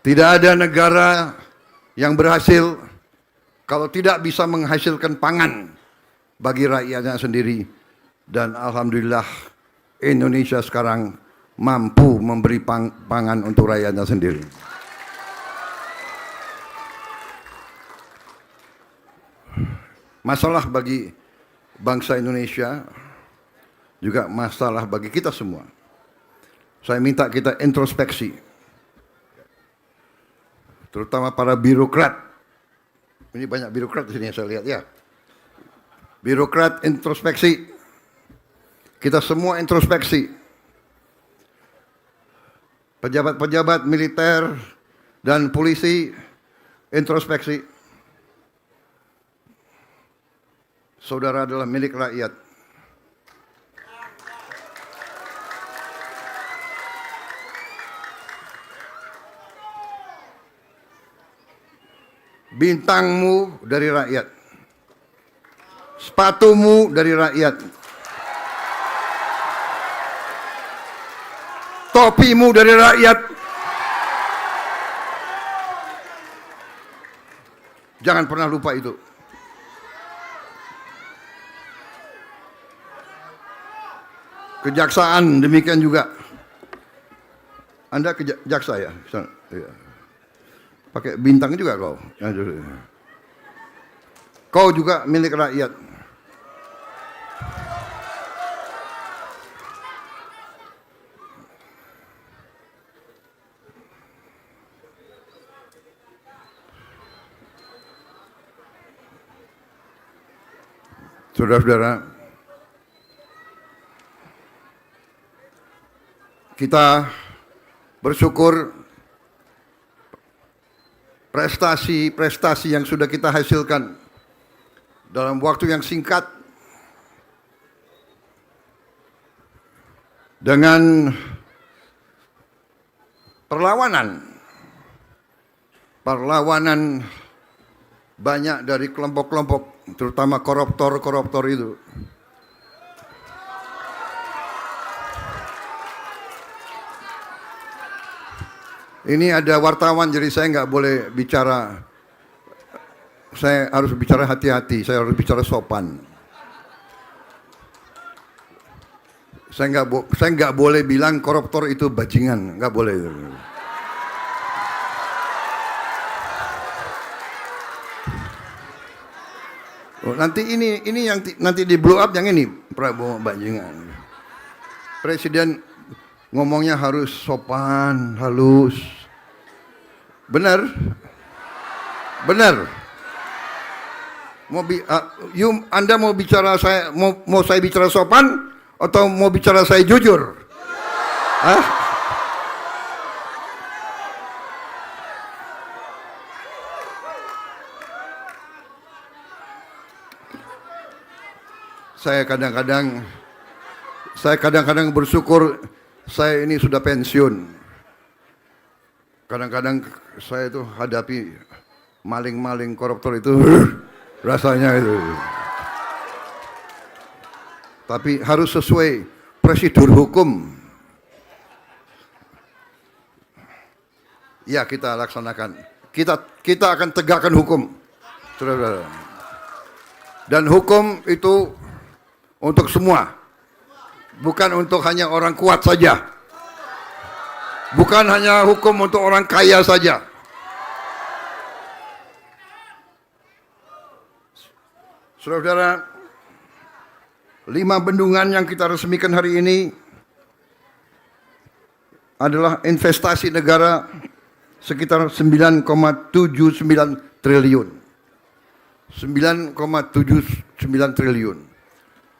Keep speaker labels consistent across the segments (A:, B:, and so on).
A: Tidak ada negara yang berhasil kalau tidak bisa menghasilkan pangan bagi rakyatnya sendiri. Dan alhamdulillah Indonesia sekarang mampu memberi pangan untuk rakyatnya sendiri. Masalah bagi bangsa Indonesia juga masalah bagi kita semua. Saya minta kita introspeksi, terutama para birokrat. Ini banyak birokrat di sini saya lihat ya. Birokrat introspeksi. Kita semua introspeksi. Pejabat-pejabat militer dan polisi introspeksi. Saudara adalah milik rakyat. Bintangmu dari rakyat. Sepatumu dari rakyat. Topimu dari rakyat. Jangan pernah lupa itu. Kejaksaan demikian juga. Anda jaksa ya? Pakai bintang juga kau. Kau juga milik rakyat. Saudara-saudara, kita bersyukur prestasi-prestasi yang sudah kita hasilkan dalam waktu yang singkat dengan perlawanan banyak dari kelompok-kelompok, terutama koruptor itu. Ini ada wartawan, jadi saya nggak boleh bicara. Saya harus bicara hati-hati, saya harus bicara sopan. Saya nggak boleh bilang koruptor itu bajingan, nggak boleh. Oh, nanti ini yang nanti di blow up yang ini Prabowo bajingan. Presiden ngomongnya harus sopan, halus. Benar? Benar. Anda mau bicara mau saya bicara sopan atau mau bicara saya jujur? Hah? Saya kadang-kadang bersyukur saya ini sudah pensiun. Kadang-kadang saya itu hadapi maling-maling koruptor itu rasanya itu. Tapi harus sesuai prosedur hukum. Ya, kita laksanakan. Kita akan tegakkan hukum. Saudara-saudara. Dan hukum itu untuk semua. Bukan untuk hanya orang kuat saja. Bukan hanya hukum untuk orang kaya saja. Saudara-saudara, 5 bendungan yang kita resmikan hari ini adalah investasi negara sekitar 9,79 triliun. 9,79 triliun.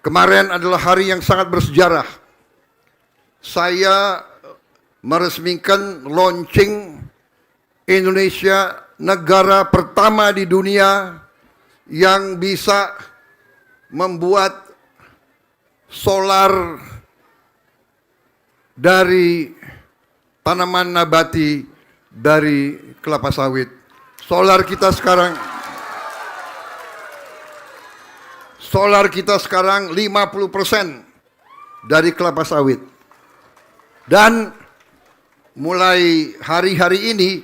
A: Kemarin adalah hari yang sangat bersejarah. Saya meresmikan launching Indonesia, negara pertama di dunia yang bisa membuat solar dari tanaman nabati dari kelapa sawit. Solar kita sekarang 50% dari kelapa sawit. Dan mulai hari-hari ini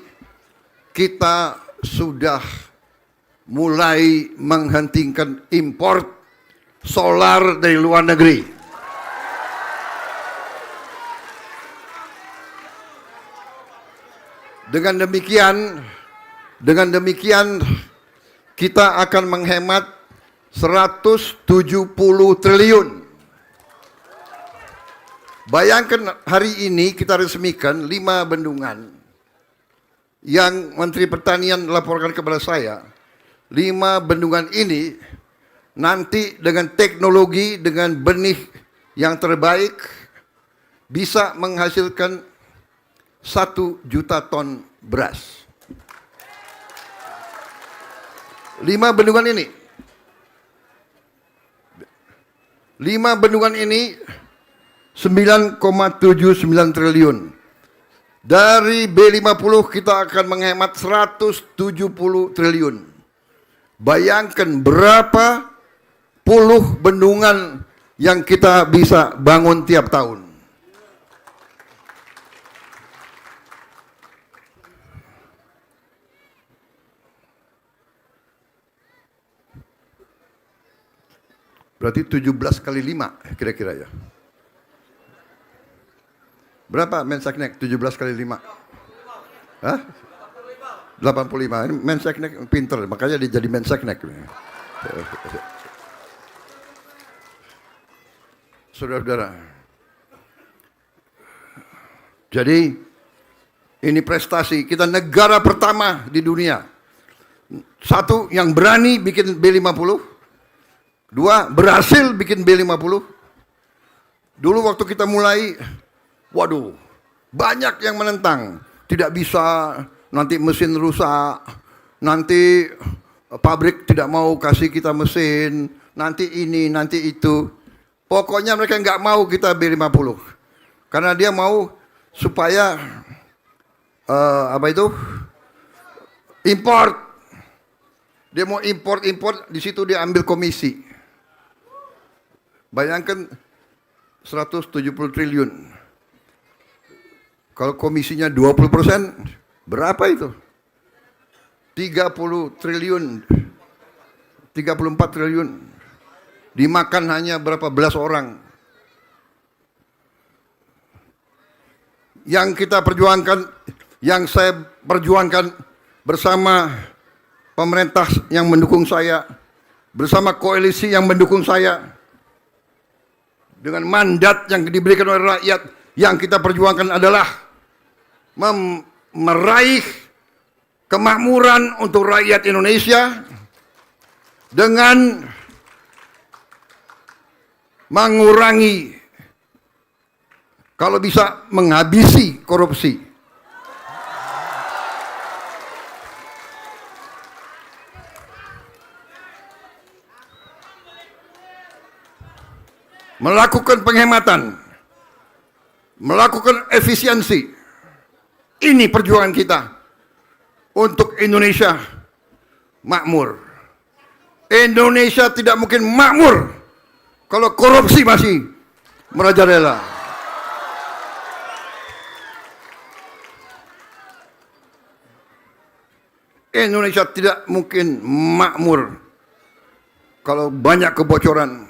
A: kita sudah mulai menghentikan impor solar dari luar negeri. Dengan demikian kita akan menghemat 170 triliun. Bayangkan hari ini kita resmikan 5 bendungan yang Menteri Pertanian laporkan kepada saya. 5 bendungan ini nanti dengan teknologi, dengan benih yang terbaik bisa menghasilkan 1 juta ton beras. 5 bendungan ini. 5 bendungan ini 9,79 triliun. Dari B50 kita akan menghemat 170 triliun. Bayangkan berapa puluh bendungan yang kita bisa bangun tiap tahun. Berarti 17 kali 5 kira-kira ya. Berapa Mensesnek 17 kali 5? Hah? 85. Ini Mensesnek pinter, makanya dia jadi Mensesnek. Saudara-saudara. Jadi ini prestasi, kita negara pertama di dunia. 1 yang berani bikin B50. 2 berhasil bikin B50. Dulu waktu kita mulai, waduh, banyak yang menentang. Tidak bisa, nanti mesin rusak, nanti pabrik tidak mau kasih kita mesin, nanti ini, nanti itu. Pokoknya mereka nggak mau kita B50. Karena dia mau supaya, import. Dia mau import, di situ dia ambil komisi. Bayangkan 170 triliun. Kalau komisinya 20%, berapa itu? 30 triliun. 34 triliun. Dimakan hanya berapa belas orang. Yang kita perjuangkan, yang saya perjuangkan bersama pemerintah yang mendukung saya, bersama koalisi yang mendukung saya, dengan mandat yang diberikan oleh rakyat, yang kita perjuangkan adalah meraih kemakmuran untuk rakyat Indonesia dengan mengurangi, kalau bisa menghabisi korupsi. Melakukan penghematan, melakukan efisiensi. Ini perjuangan kita untuk Indonesia makmur. Indonesia tidak mungkin makmur kalau korupsi masih merajalela. Indonesia tidak mungkin makmur kalau banyak kebocoran.